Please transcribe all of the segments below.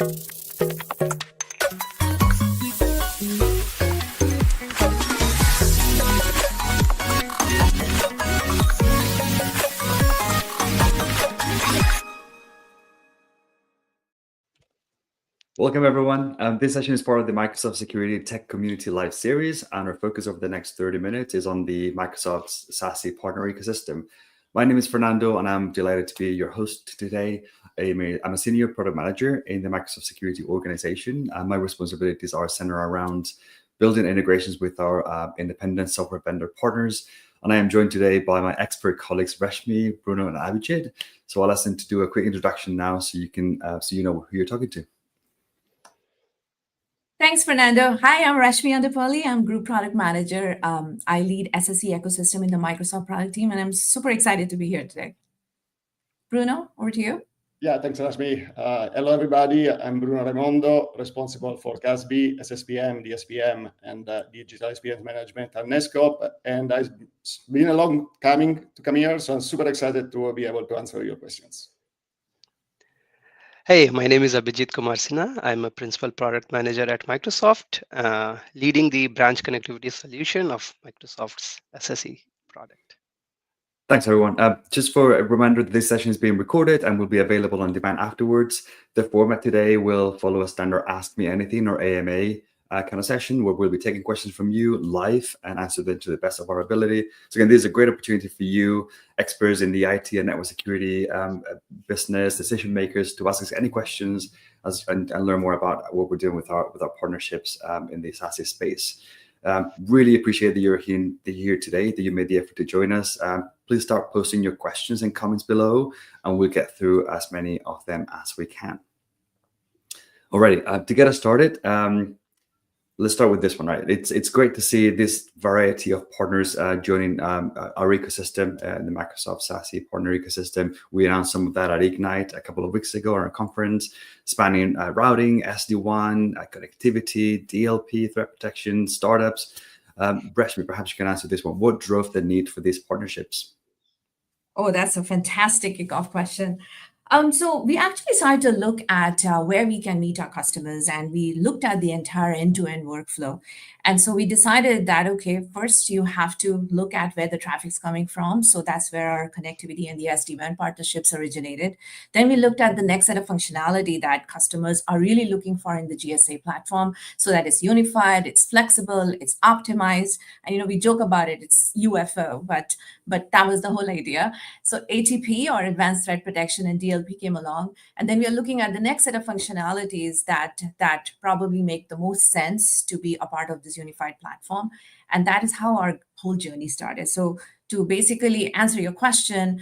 Welcome, everyone. This session is part of the Microsoft Security Tech Community Live series, and our focus over the next 30 minutes is on the Microsoft's SASE partner ecosystem. My name is Fernando, and I'm delighted to be your host today. I'm a senior product manager in the Microsoft Security organization, and my responsibilities are centered around building integrations with our independent software vendor partners. And I am joined today by my expert colleagues, Rashmi, Bruno, and Abhijit. So I'll ask them to do a quick introduction now so you know who you're talking to. Thanks, Fernando. Hi, I'm Rashmi Andapalli. I'm Group Product Manager. I lead SSE ecosystem in the Microsoft product team, and I'm super excited to be here today. Bruno, over to you. Yeah, thanks, Rashmi. Hello, everybody. I'm Bruno Raimondo, responsible for CASB, SSPM, DSPM, and digital experience management at Netskope. And it's been a long coming to come here, so I'm super excited to be able to answer your questions. Hey, my name is Abhijit Kumar Sinha. I'm a principal product manager at Microsoft, leading the branch connectivity solution of Microsoft's SSE product. Thanks, everyone. Just for a reminder, this session is being recorded and will be available on demand afterwards. The format today will follow a standard Ask Me Anything or AMA kind of session where we'll be taking questions from you live and answer them to the best of our ability. So again, this is a great opportunity for you, experts in the IT and network security business, decision makers, to ask us any questions and learn more about what we're doing with our partnerships in the SASE space. Really appreciate that you're here today, that you made the effort to join us. Please start posting your questions and comments below, and we'll get through as many of them as we can. Alrighty, to get us started, let's start with this one, right? It's great to see this variety of partners joining our ecosystem, the Microsoft SASE partner ecosystem. We announced some of that at Ignite a couple of weeks ago at our conference, spanning routing, SD-WAN, connectivity, DLP, threat protection, startups. Rashmi, perhaps you can answer this one. What drove the need for these partnerships? Oh, that's a fantastic kickoff question. So we actually started to look at where we can meet our customers, and we looked at the entire end-to-end workflow. And so we decided that, okay, first you have to look at where the traffic's coming from. So that's where our connectivity and the SD-WAN partnerships originated. Then we looked at the next set of functionality that customers are really looking for in the GSA platform, so that it's unified, it's flexible, it's optimized. And, we joke about it, it's UFO, but that was the whole idea. So ATP, or Advanced Threat Protection, and DLP came along. And then we are looking at the next set of functionalities that probably make the most sense to be a part of this unified platform. And that is how our whole journey started. So to basically answer your question,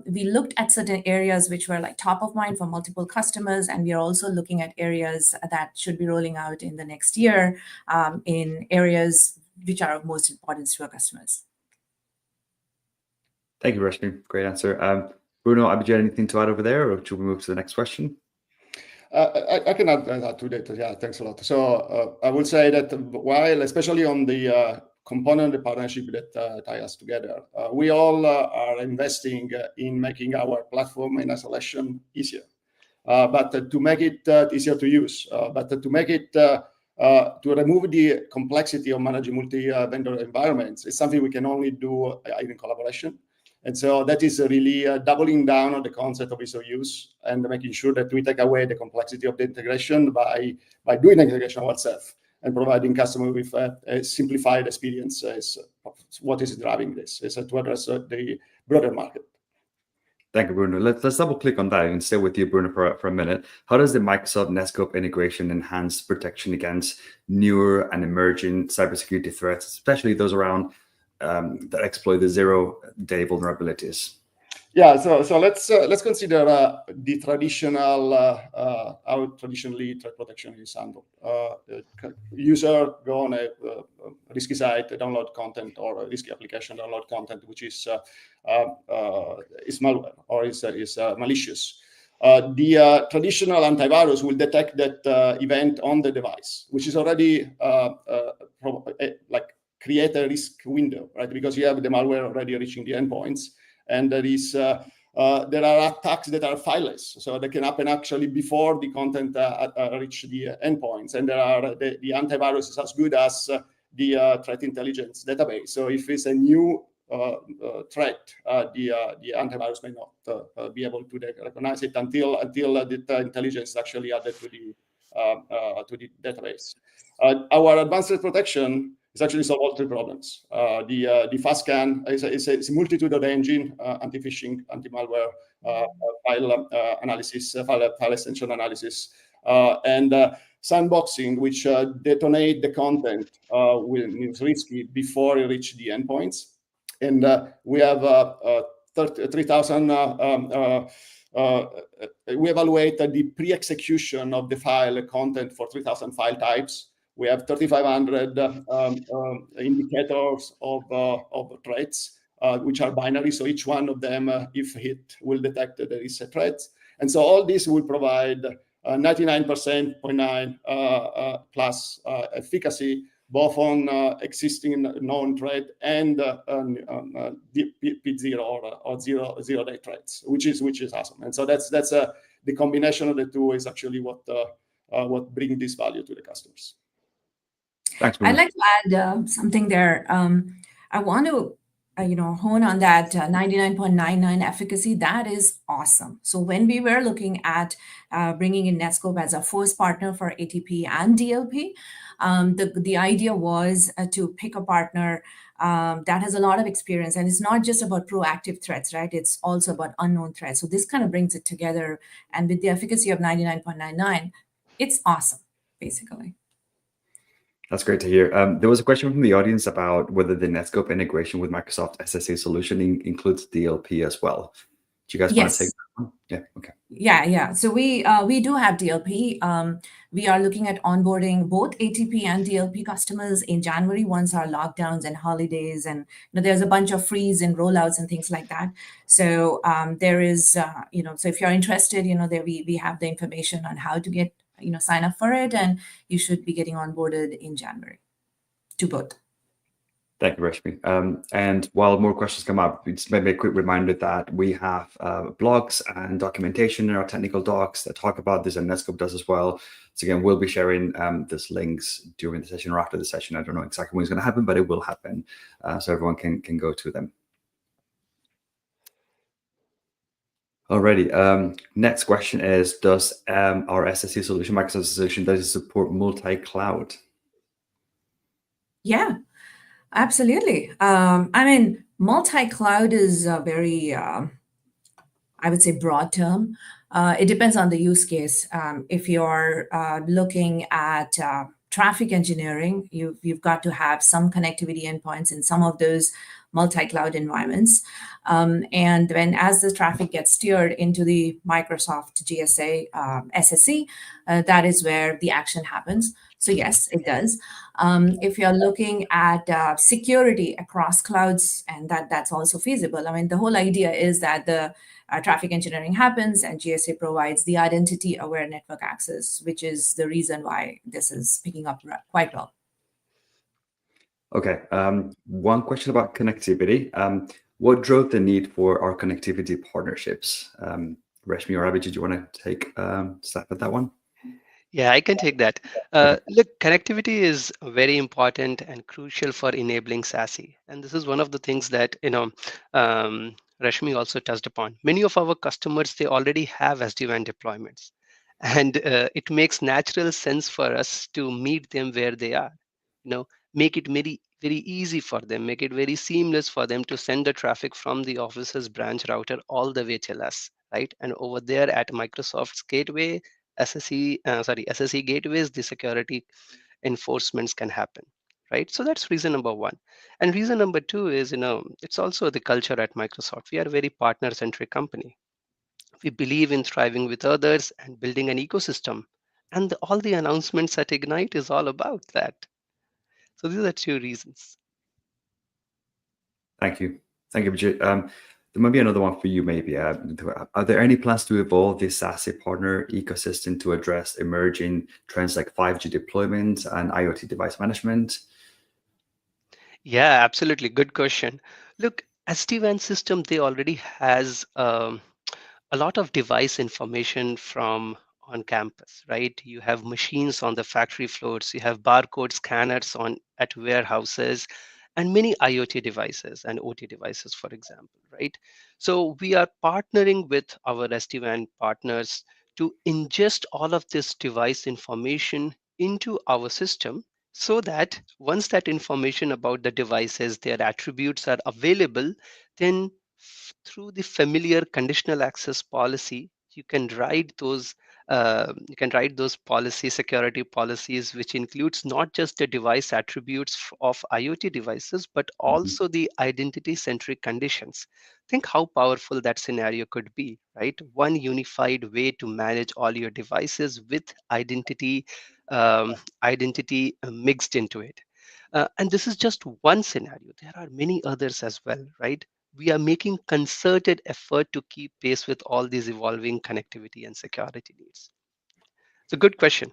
we looked at certain areas which were like top of mind for multiple customers, and we are also looking at areas that should be rolling out in the next year in areas which are of most importance to our customers. Thank you, Rashmi. Great answer. Bruno, Abhijit, anything to add over there, or should we move to the next question? I can add to that. Yeah, thanks a lot. So I will say that while, especially on the component of the partnership that tie us together, we all are investing in making our platform in isolation easier, but to make it easier to use, but to make it to remove the complexity of managing multi-vendor environments is something we can only do in collaboration. And so that is really doubling down on the concept of ease of use and making sure that we take away the complexity of the integration by doing the integration ourselves and providing customers with a simplified experience is what is driving this, is to address the broader market. Thank you, Bruno. Let's double click on that and stay with you, Bruno, for a minute. How does the Microsoft Netskope integration enhance protection against newer and emerging cybersecurity threats, especially those around that exploit the zero-day vulnerabilities? Yeah, so let's consider the traditional how traditionally threat protection is handled. User go on a risky site, download content, or a risky application, download content which is malware or is malicious. The traditional antivirus will detect that event on the device, which is already create a risk window, right? Because you have the malware already reaching the endpoints, and there is there are attacks that are fileless, so they can happen actually before the content reach the endpoints. And there are the antivirus is as good as the threat intelligence database. So if it's a new threat, the antivirus may not be able to recognize it until the intelligence is actually added to the database. Our advanced threat protection is actually solve all three problems. The fast scan is a multitude of engine, anti-phishing, anti-malware, file analysis, file extension analysis, and sandboxing, which detonate the content when it's risky before it reach the endpoints. And we have 3,000. We evaluated the pre-execution of the file content for 3,000 file types. We have 3,500 indicators of threats, which are binary. So each one of them, if hit, will detect that there is a threat. And so all this will provide 99.9% plus efficacy, both on existing known threat and P0 or zero-day threats, which is awesome. And so that's the combination of the two is actually what brings this value to the customers. Thanks, I'd like to add something there. I want to hone on that 99.99 efficacy. That is awesome. So when we were looking at bringing in Netskope as a first partner for ATP and DLP, the idea was to pick a partner that has a lot of experience. And it's not just about proactive threats, right? It's also about unknown threats. So this kind of brings it together. And with the efficacy of 99.99, it's awesome, basically. That's great to hear. There was a question from the audience about whether the Netskope integration with Microsoft SSE solution includes DLP as well. Do you guys want to take that one? Yeah, okay. Yeah. So we do have DLP. We are looking at onboarding both ATP and DLP customers in January once our lockdowns and holidays, and there's a bunch of freeze and rollouts and things like that. So there is, so if you're interested, there we have the information on how to get sign up for it, and you should be getting onboarded in January to both. Thank you, Rashmi. And while more questions come up, it's maybe a quick reminder that we have blogs and documentation in our technical docs that talk about this, and Netskope does as well. So again, we'll be sharing these links during the session or after the session. I don't know exactly when it's going to happen, but it will happen, so everyone can go to them. Alrighty. Next question is, does our SSE solution, Microsoft solution, does it support multi-cloud? Yeah, absolutely. Multi-cloud is a very, I would say, broad term. It depends on the use case. If you're looking at traffic engineering, you've got to have some connectivity endpoints in some of those multi-cloud environments. And when as the traffic gets steered into the Microsoft GSA SSE, that is where the action happens. So yes, it does. If you're looking at security across clouds, and that's also feasible. The whole idea is that the traffic engineering happens and GSA provides the identity-aware network access, which is the reason why this is picking up quite well. Okay. One question about connectivity. What drove the need for our connectivity partnerships? Rashmi or Abhi, did you want to take a stab at that one? Yeah, I can take that. Look, connectivity is very important and crucial for enabling SASE. And this is one of the things that, Rashmi also touched upon. Many of our customers, they already have SD-WAN deployments. And it makes natural sense for us to meet them where they are. Make it very, very easy for them, make it very seamless for them to send the traffic from the office's branch router all the way till us, right? And over there at Microsoft's gateway, SSE gateways, the security enforcements can happen, right? So that's reason number one. And reason number two is, it's also the culture at Microsoft. We are a very partner-centric company. We believe in thriving with others and building an ecosystem. And all the announcements at Ignite is all about that. So these are two reasons. Thank you. Thank you, Vijay. There might be another one for you, maybe. Are there any plans to evolve the SASE partner ecosystem to address emerging trends like 5G deployment and IoT device management? Yeah, absolutely. Good question. Look, SD-WAN system, they already has a lot of device information from on campus, right? You have machines on the factory floors, you have barcode scanners on at warehouses, and many IoT devices and OT devices, for example, right? So we are partnering with our SD-WAN partners to ingest all of this device information into our system so that once that information about the devices, their attributes are available, then through the familiar conditional access policy, you can write those policy security policies, which includes not just the device attributes of IoT devices, but Mhm. also the identity centric conditions. Think how powerful that scenario could be, right? One unified way to manage all your devices with identity mixed into it. And this is just one scenario. There are many others as well, right? We are making concerted effort to keep pace with all these evolving connectivity and security needs. It's a good question.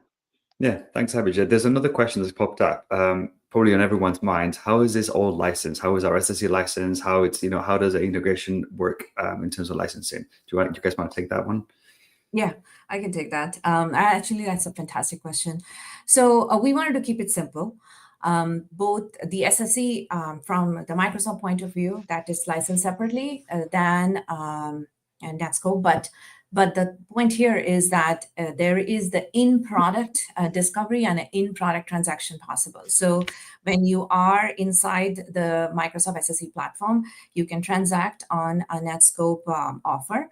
Yeah, thanks, Abhijit. There's another question that's popped up, probably on everyone's mind. How is this all licensed? How is our SSE license? How it's, how does the integration work in terms of licensing? Do you guys want to take that one? Yeah, I can take that. Actually, that's a fantastic question. So we wanted to keep it simple. Both the SSE from the Microsoft point of view, that is licensed separately than and Netskope, but the point here is that there is the in-product discovery and an in-product transaction possible. So when you are inside the Microsoft SSE platform, you can transact on a Netskope offer.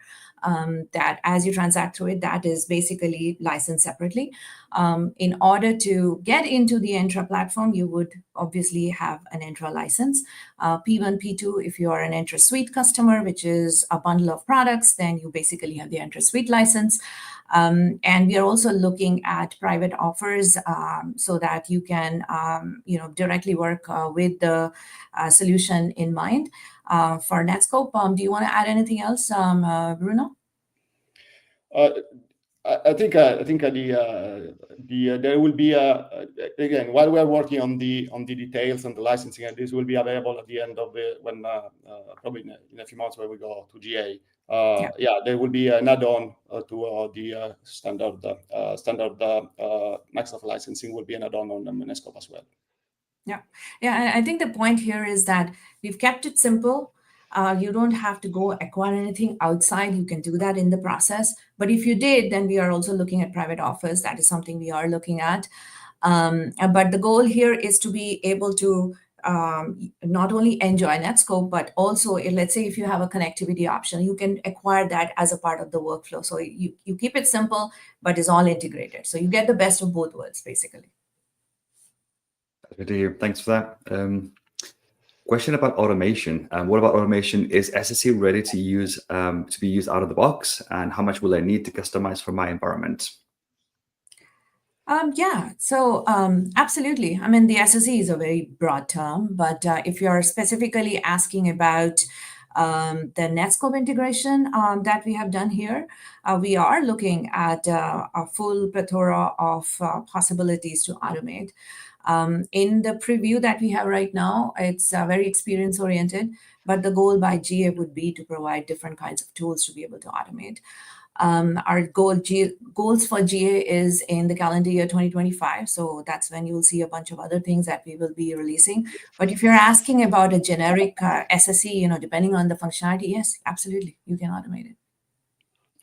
That as you transact through it, that is basically licensed separately. In order to get into the Entra platform, you would obviously have an Entra license. P1, P2, if you are an Entra Suite customer, which is a bundle of products, then you basically have the Entra Suite license. And we are also looking at private offers so that you can directly work with the solution in mind. For Netskope, do you want to add anything else, Bruno? I think there will be again, while we are working on the details and the licensing, and this will be available at the end of when probably in a few months when we go to GA. Yeah, there will be an add-on to the standard Microsoft licensing will be an add-on on the Netskope as well. Yeah. I think the point here is that we've kept it simple. You don't have to go acquire anything outside. You can do that in the process. But if you did, then we are also looking at private offers. That is something we are looking at. But the goal here is to be able to not only enjoy Netskope, but also, let's say if you have a connectivity option, you can acquire that as a part of the workflow. So you keep it simple, but it's all integrated. So you get the best of both worlds, basically. Good to hear. Thanks for that. Question about automation. What about automation? Is SSE ready to be used out of the box? And how much will I need to customize for my environment? Yeah, so absolutely. I mean, the SSE is a very broad term, but if you're specifically asking about the Netskope integration that we have done here, we are looking at a full plethora of possibilities to automate. In the preview that we have right now, it's very experience oriented, but the goal by GA would be to provide different kinds of tools to be able to automate. Our goals for GA is in the calendar year 2025. So that's when you'll see a bunch of other things that we will be releasing. But if you're asking about a generic SSE, depending on the functionality, yes, absolutely, you can automate it.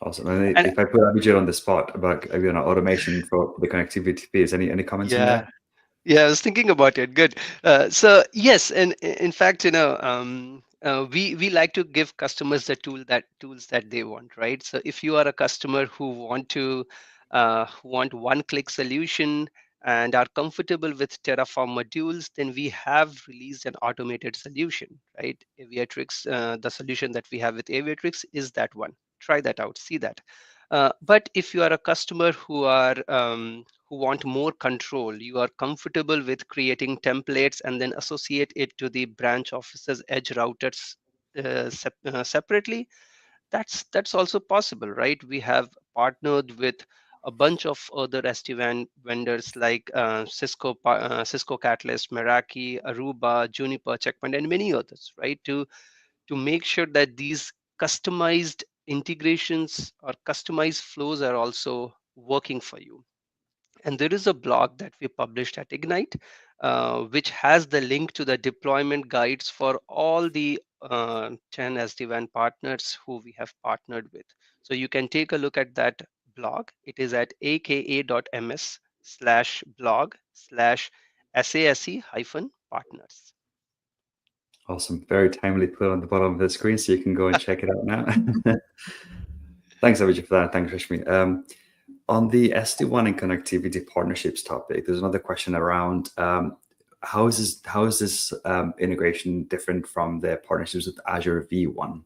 Awesome. And if I put Abhijit on the spot about automation for the connectivity piece, any comments on that? Yeah, I was thinking about it. Good. So yes, and in fact, we like to give customers the tools that they want, right? So if you are a customer who want one-click solution and are comfortable with Terraform modules, then we have released an automated solution, right? Aviatrix, the solution that we have with Aviatrix is that one. Try that out. See that. But if you are a customer who want more control, you are comfortable with creating templates and then associate it to the branch office's edge routers separately, that's also possible, right? We have partnered with a bunch of other SD-WAN vendors like Cisco Catalyst, Meraki, Aruba, Juniper, Checkpoint, and many others, right? To to make sure that these customized integrations or customized flows are also working for you. And there is a blog that we published at Ignite, which has the link to the deployment guides for all the 10 SD-WAN partners who we have partnered with. So you can take a look at that blog. It is at aka.ms/blog/SASE-partners. Awesome. Very timely put on the bottom of the screen, so you can go and check it out now. Thanks, Abhijit, for that. Thanks, Rashmi. On the SD-WAN and connectivity partnerships topic, there's another question around how is this integration different from the partnerships with Azure V1?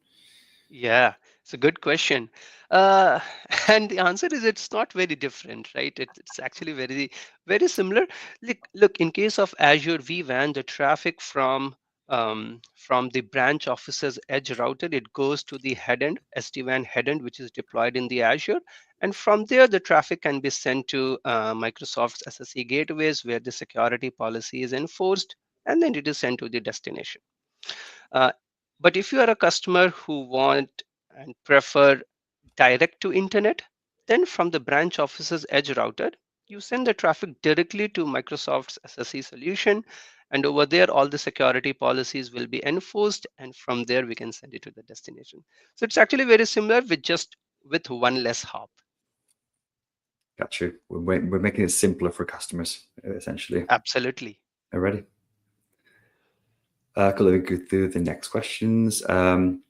Yeah, it's a good question. And the answer is it's not very different, right? It's actually very, very similar. Look, in case of Azure vWAN, the traffic from the branch office's edge router, it goes to the headend, SD-WAN headend, which is deployed in the Azure. And from there, the traffic can be sent to Microsoft's SSE gateways where the security policy is enforced, and then it is sent to the destination. But if you are a customer who want and prefer direct to internet, then from the branch office's edge router, you send the traffic directly to Microsoft's SSE solution. And over there, all the security policies will be enforced. And from there, we can send it to the destination. So it's actually very similar with one less hop. Got you. We're making it simpler for customers, essentially. Absolutely. Are you ready? Cool. Let me go through the next questions. Bruno,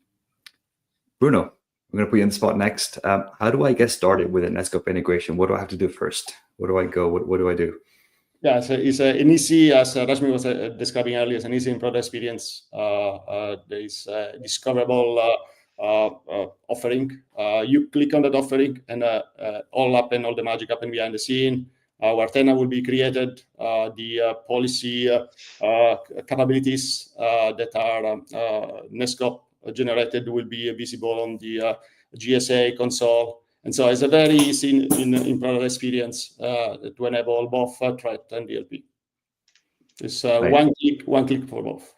I'm going to put you on the spot next. How do I get started with a Netskope integration? What do I have to do first? Where do I go? What do I do? Yeah, it's an easy, as Rashmi was describing earlier, it's an easy in product experience. There is a discoverable offering. You click on that offering, and all the magic happen behind the scene. Where tenant will be created, the policy capabilities that are Netskope generated will be visible on the GSA console. And so it's a very easy in product experience to enable both threat and DLP. It's right. one click for both.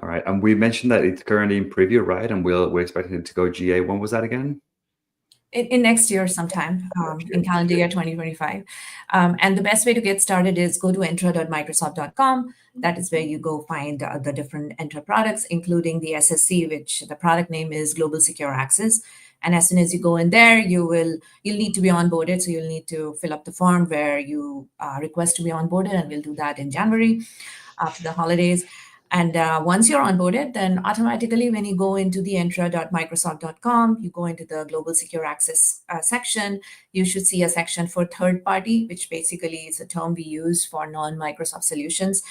All right, and we mentioned that it's currently in preview, right? And we're expecting it to go GA. When was that again? In next year sometime, in calendar year 2025. And the best way to get started is go to entra.microsoft.com. That is where you go find the different Entra products, including the SSE, which the product name is Global Secure Access. And as soon as you go in there, you'll need to be onboarded. So you'll need to fill up the form where you request to be onboarded, and we'll do that in January after the holidays. And once you're onboarded, then automatically when you go into the entra.microsoft.com, you go into the Global Secure Access section, you should see a section for third party, which basically is a term we use for non-Microsoft solutions.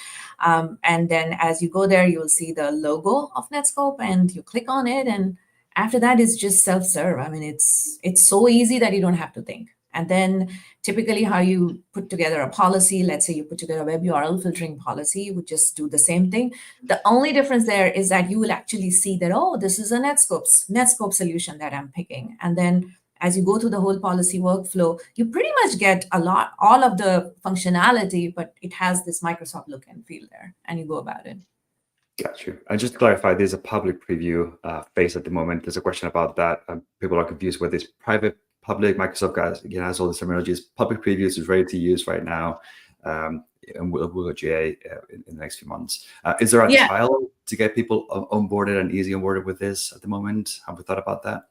And then as you go there, you'll see the logo of Netskope, and you click on it. And after that, it's just self-serve. I mean, it's so easy that you don't have to think. And then typically how you put together a policy, let's say you put together a web URL filtering policy, you would just do the same thing. The only difference there is that you will actually see that, oh, this is a Netskope solution that I'm picking. And then as you go through the whole policy workflow, you pretty much get all of the functionality, but it has this Microsoft look and feel there, and you go about it. Got you. And just to clarify, there's a public preview phase at the moment. There's a question about that. People are confused whether it's private, public. Microsoft has all the terminologies. Public previews is ready to use right now, and we'll go GA in the next few months. Is there a trial to get people onboarded and easy onboarded with this at the moment? Have we thought about that?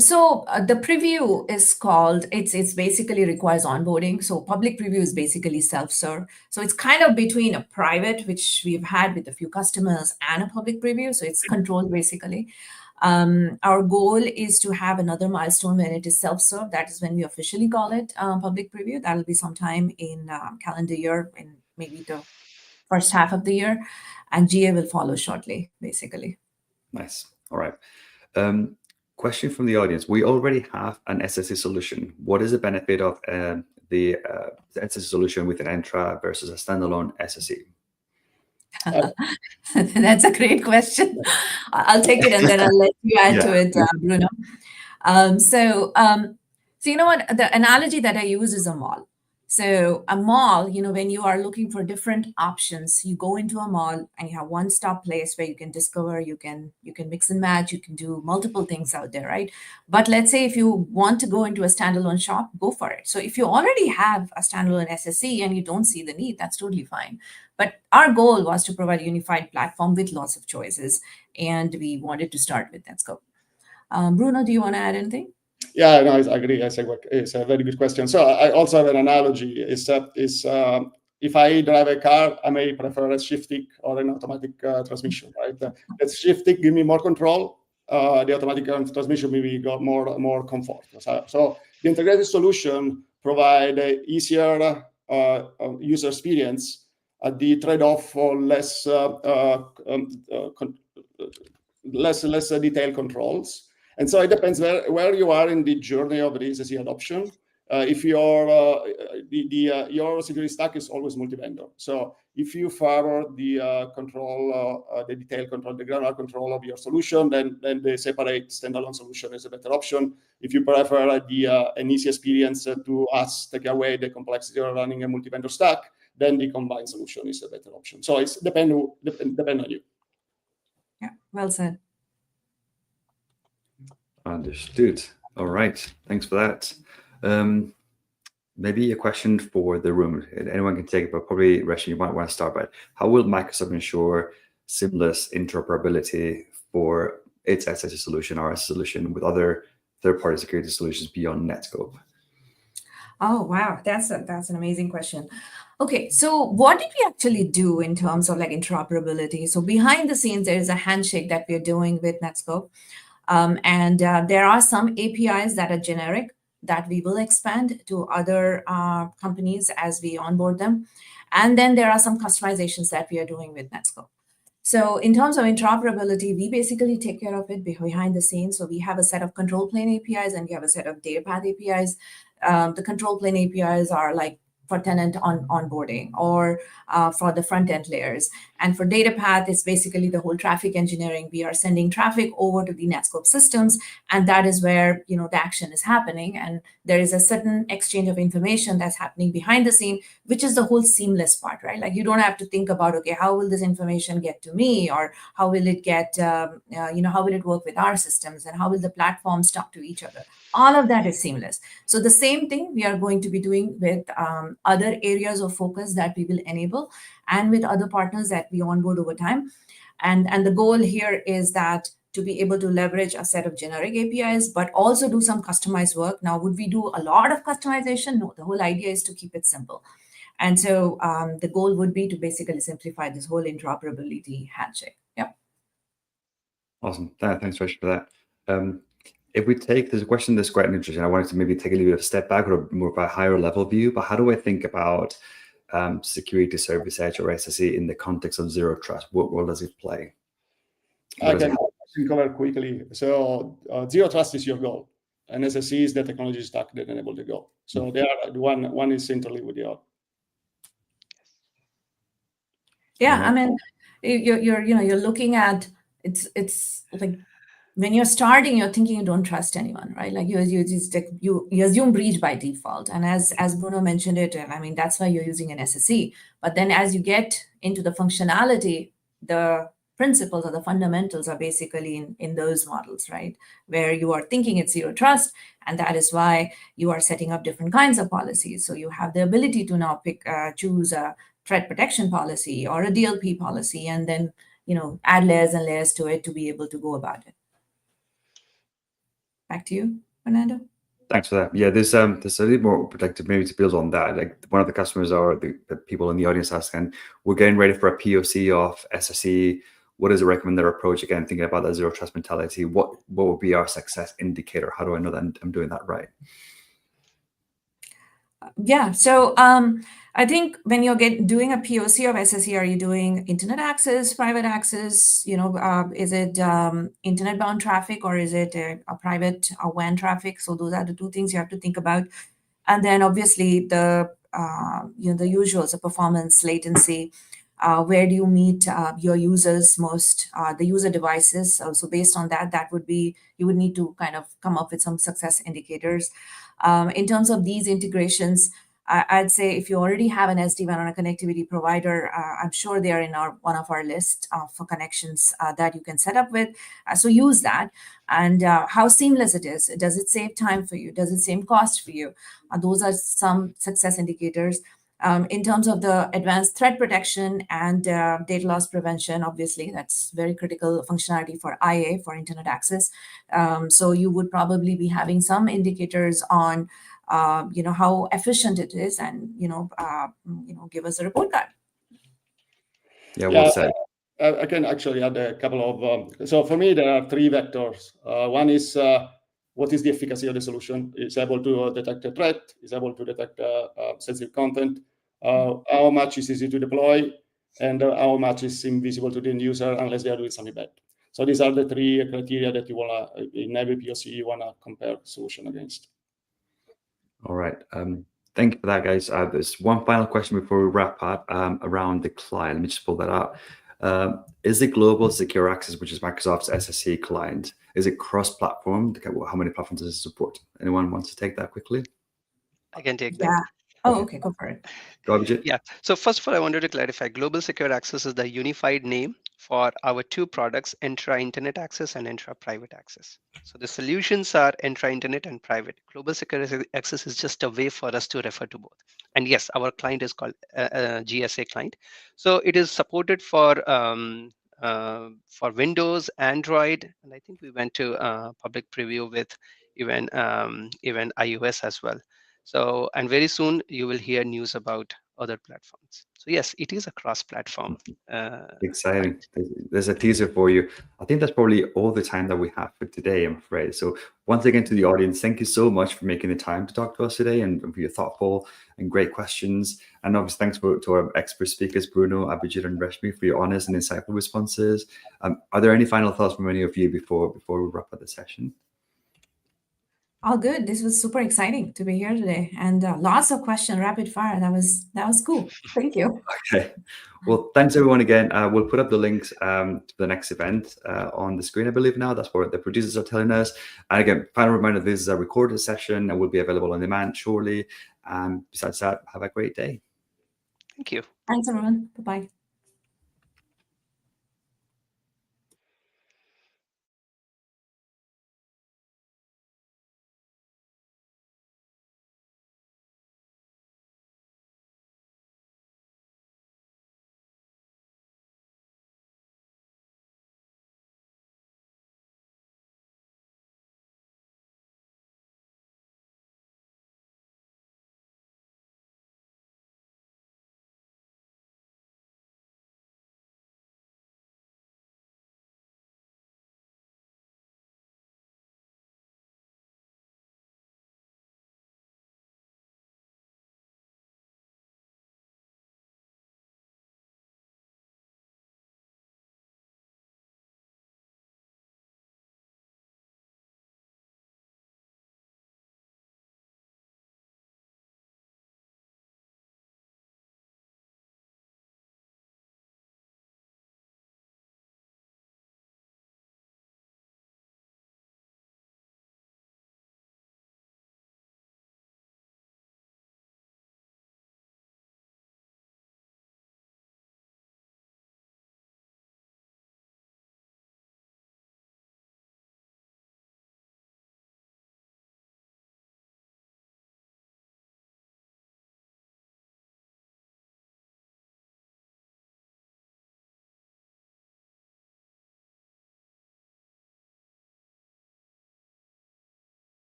So the preview is called, it's basically requires onboarding. So public preview is basically self-serve. So it's kind of between a private, which we've had with a few customers, and a public preview. So it's controlled basically. Our goal is to have another milestone when it is self-serve. That is when we officially call it public preview. That'll be sometime in calendar year, in maybe the first half of the year, and GA will follow shortly, basically. Nice. All right. Question from the audience. We already have an SSE solution. What is the benefit of the SSE solution with an Entra versus a standalone SSE? That's a great question. I'll take it, and then I'll let you add to it, Bruno. So you know what? The analogy that I use is a mall. So a mall, when you are looking for different options, you go into a mall and you have one-stop place where you can discover, you can mix and match, you can do multiple things out there, right? But let's say if you want to go into a standalone shop, go for it. So if you already have a standalone SSE and you don't see the need, that's totally fine. But our goal was to provide a unified platform with lots of choices, and we wanted to start with Netskope. Bruno, do you want to add anything? Yeah, no, I agree. I say it's a very good question. So I also have an analogy. If I drive a car, I may prefer a shifting or an automatic transmission, right? That shifting give me more control. The automatic transmission maybe got more comfort. So the integrated solution provide a easier user experience at the trade-off for less detailed controls. And so it depends where you are in the journey of the SSE adoption. If your security stack is always multi-vendor, so if you favor the control, the detailed control, the granular control of your solution, then the separate standalone solution is a better option. If you prefer an easy experience to take away the complexity of running a multi-vendor stack, then the combined solution is a better option. So it's depend on you. Yeah, well said. Understood. All right. Thanks for that. Maybe a question for the room. Anyone can take it, but probably, Reshmi, you might want to start by how will Microsoft ensure seamless interoperability for its SSE solution, RS solution, with other third-party security solutions beyond Netskope? Oh, wow. That's an amazing question. Okay, so what did we actually do in terms of like interoperability? So behind the scenes, there is a handshake that we're doing with Netskope. And there are some APIs that are generic that we will expand to other companies as we onboard them. And then there are some customizations that we are doing with Netskope. So in terms of interoperability, we basically take care of it behind the scenes. So we have a set of control plane APIs and we have a set of data path APIs. The control plane APIs are like for tenant onboarding or for the front end layers. And for data path, it's basically the whole traffic engineering. We are sending traffic over to the Netskope systems, and that is where the action is happening. And there is a certain exchange of information that's happening behind the scene, which is the whole seamless part, right? Like you don't have to think about, okay, how will this information get to me, or how will it get, how will it work with our systems, and how will the platforms talk to each other? All of that is seamless. So the same thing we are going to be doing with other areas of focus that we will enable, and with other partners that we onboard over time. And the goal here is that to be able to leverage a set of generic APIs, but also do some customized work. Now, would we do a lot of customization? No, the whole idea is to keep it simple. And so the goal would be to basically simplify this whole interoperability handshake. Yep. Awesome. Thanks, Reshmi, for that. If we take, there's a question that's quite interesting. I wanted to maybe take a little bit of a step back or more of a higher level view, but how do I think about security service edge or SSE in the context of zero trust? What role does it play? I can cover quickly. So zero trust is your goal, and SSE is the technology stack that enable the goal. So they are one is centrally with the other. Yeah, I mean, you're looking at it's like when you're starting, you're thinking you don't trust anyone, right? Like you assume breach by default. And as Bruno mentioned it, I mean, that's why you're using an SSE. But then as you get into the functionality, the principles or the fundamentals are basically in those models, right? Where you are thinking it's zero trust. And that is why you are setting up different kinds of policies. So you have the ability to now choose a threat protection policy or a DLP policy, and then add layers and layers to it to be able to go about it. Back to you, Fernando. Thanks for that. Yeah, there's a little more protective, maybe to build on that. Like one of the customers or the people in the audience asking, we're getting ready for a POC of SSE. What is a recommended approach? Again, thinking about that zero trust mentality. What would be our success indicator? How do I know that I'm doing that right? Yeah, so I think when you're doing a POC of SSE, are you doing internet access, private access? Is it internet-bound traffic, or is it a private WAN traffic? So those are the two things you have to think about. And then obviously the usuals of performance, latency. Where do you meet your users most, the user devices? So based on that would be, you would need to kind of come up with some success indicators. In terms of these integrations, I'd say if you already have an SD-WAN or a connectivity provider, I'm sure they are in one of our list for connections that you can set up with. So use that. And how seamless it is. Does it save time for you? Does it save cost for you? Those are some success indicators. In terms of the advanced threat protection and data loss prevention, obviously, that's very critical functionality for IA, for internet access. So you would probably be having some indicators on how efficient it is, and give us a report card. Yeah, well said. I can actually add a couple of. So for me, there are three vectors. One is what is the efficacy of the solution? It's able to detect a threat. It's able to detect sensitive content. How much is easy to deploy, and how much is invisible to the end user unless they are doing something bad. So these are the three criteria that you wanna in every POC you wanna compare solution against. All right. Thank you for that, guys. There's one final question before we wrap up around the client. Let me just pull that out. Is it Global Secure Access, which is Microsoft's SSE client, is it cross-platform? How many platforms does it support? Anyone wants to take that quickly? I can take Yeah. that. Oh, okay, go for it. Go, Abhijit. Yeah. So first of all, I wanted to clarify, Global Secure Access is the unified name for our two products, Entra Internet Access and Entra Private Access. So the solutions are Entra Internet and Private. Global Secure Access is just a way for us to refer to both. And yes, our client is called GSA client. So it is supported for Windows, Android, and I think we went to public preview with even iOS as well. So, and very soon you will hear news about other platforms. So yes, it is a cross-platform. Exciting. There's a teaser for you. I think that's probably all the time that we have for today, I'm afraid. So once again to the audience, thank you so much for making the time to talk to us today and for your thoughtful and great questions. And obviously thanks to our expert speakers, Bruno, Abhijit, and Reshmi, for your honest and insightful responses. Are there any final thoughts from any of you before we wrap up the session? All good. This was super exciting to be here today, and lots of questions, rapid fire. That was cool. Thank you. Okay. Well, thanks everyone again. We'll put up the links to the next event on the screen, I believe now. That's what the producers are telling us. And again, final reminder, this is a recorded session and will be available on demand shortly. And besides that, have a great day. Thank you. Thanks, everyone. Bye-bye.